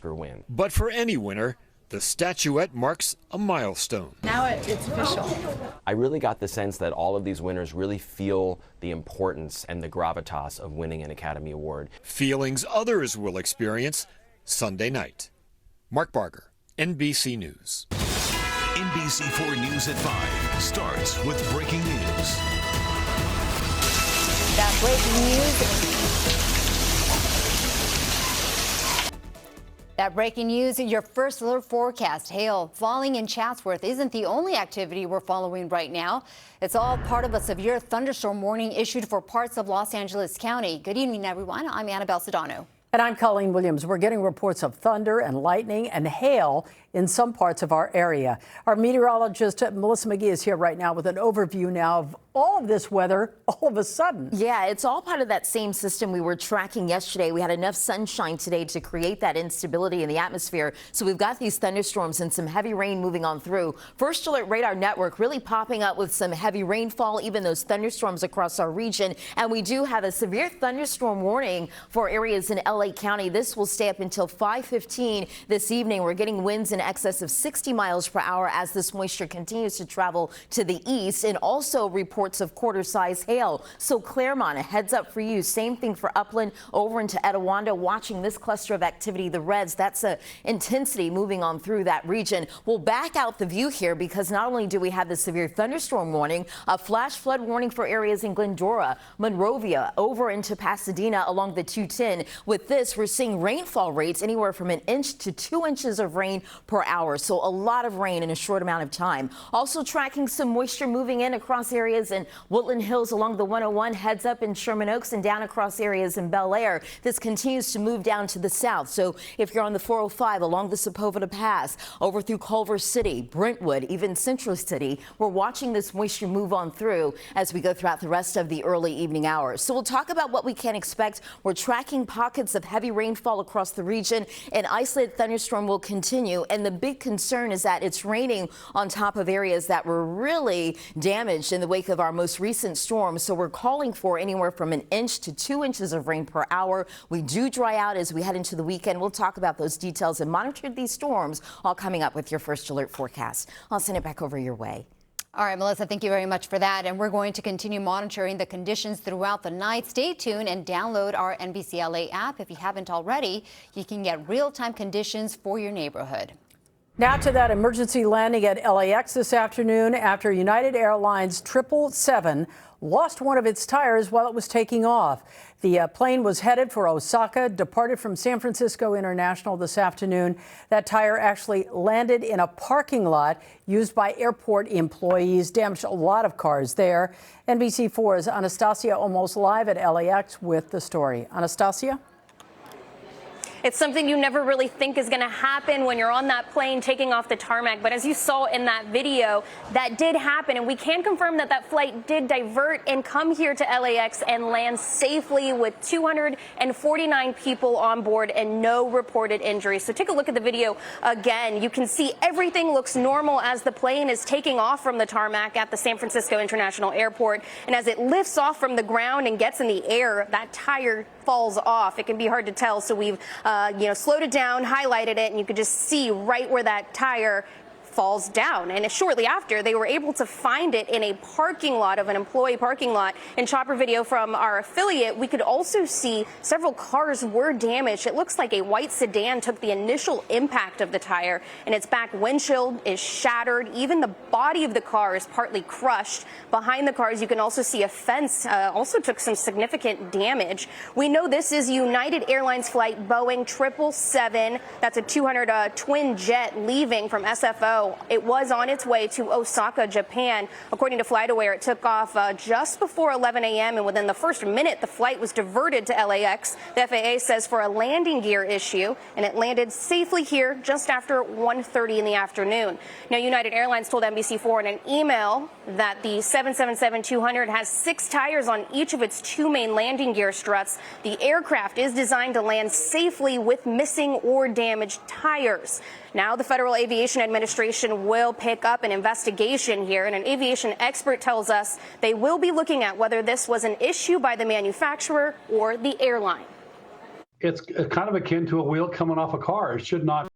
win. But for any winner, the statuette marks a milestone. Now it's official. I really got the sense that all of these winners really feel the importance and the gravitas of winning an Academy Award. Feelings others will experience Sunday night. Mark Barger, NBC News. NBC4 News at 5 starts with breaking news. That breaking news. That breaking news in your first alert forecast. Hail falling in Chatsworth isn't the only activity we're following right now. It's all part of a severe thunderstorm warning issued for parts of Los Angeles County. Good evening, everyone. I'm Annabelle Sedano. And I'm Colleen Williams. We're getting reports of thunder and lightning and hail in some parts of our area. Our meteorologist, Melissa McGee, is here right now with an overview now of all of this weather all of a sudden. Yeah, it's all part of that same system we were tracking yesterday. We had enough sunshine today to create that instability in the atmosphere. So we've got these thunderstorms and some heavy rain moving on through. First Alert Radar Network really popping up with some heavy rainfall, even those thunderstorms across our region. And we do have a severe thunderstorm warning for areas in LA County. This will stay up until 5:15 this evening. We're getting winds in excess of 60 miles per hour as this moisture continues to travel to the east, and also reports of quarter-size hail. So Claremont, a heads up for you. Same thing for Upland over into Etiwanda. Watching this cluster of activity, the reds, that's a intensity moving on through that region. We'll back out the view here because not only do we have the severe thunderstorm warning, a flash flood warning for areas in Glendora, Monrovia, over into Pasadena along the 210. With this, we're seeing rainfall rates anywhere from 1 inch to 2 inches of rain per hour. So a lot of rain in a short amount of time. Also tracking some moisture moving in across areas in Woodland Hills along the 101, heads up in Sherman Oaks and down across areas in Bel Air. This continues to move down to the south. So if you're on the 405 along the Sepulveda Pass, over through Culver City, Brentwood, even Central City, we're watching this moisture move on through as we go throughout the rest of the early evening hours. So we'll talk about what we can expect. We're tracking pockets of heavy rainfall across the region. An isolated thunderstorm will continue. And the big concern is that it's raining on top of areas that were really damaged in the wake of our most recent storm. So we're calling for anywhere from 1 inch to 2 inches of rain per hour. We do dry out as we head into the weekend. We'll talk about those details and monitor these storms, all coming up with your first alert forecast. I'll send it back over your way. All right, Melissa, thank you very much for that. And we're going to continue monitoring the conditions throughout the night. Stay tuned and download our NBC LA app. If you haven't already, you can get real-time conditions for your neighborhood. Now to that emergency landing at LAX this afternoon after United Airlines 777 lost one of its tires while it was taking off. The plane was headed for Osaka, departed from San Francisco International this afternoon. That tire actually landed in a parking lot used by airport employees, damaged a lot of cars there. NBC4's Anastasia almost live at LAX with the story. Anastasia? It's something you never really think is going to happen when you're on that plane taking off the tarmac. But as you saw in that video, that did happen. And we can confirm that that flight did divert and come here to LAX and land safely with 249 people on board and no reported injuries. So take a look at the video again. You can see everything looks normal as the plane is taking off from the tarmac at the San Francisco International Airport. And as it lifts off from the ground and gets in the air, that tire falls off. It can be hard to tell. So we've slowed it down, highlighted it, and you could just see right where that tire falls down. And shortly after, they were able to find it in a parking lot of an employee parking lot. In chopper video from our affiliate, we could also see several cars were damaged. It looks like a white sedan took the initial impact of the tire, and its back windshield is shattered. Even the body of the car is partly crushed. Behind the cars, you can also see a fence also took some significant damage. We know this is United Airlines flight Boeing 777. That's a 200 twin jet leaving from SFO. It was on its way to Osaka, Japan. According to FlightAware, it took off just before 11 a.m. and within the first minute, the flight was diverted to LAX. The FAA says for a landing gear issue, and it landed safely here just after 1:30 in the afternoon. Now, United Airlines told NBC4 in an email that the 777-200 has 6 tires on each of its 2 main landing gear struts. The aircraft is designed to land safely with missing or damaged tires. Now, the Federal Aviation Administration will pick up an investigation here, and an aviation expert tells us they will be looking at whether this was an issue by the manufacturer or the airline. It's kind of akin to a wheel coming off a car. It should not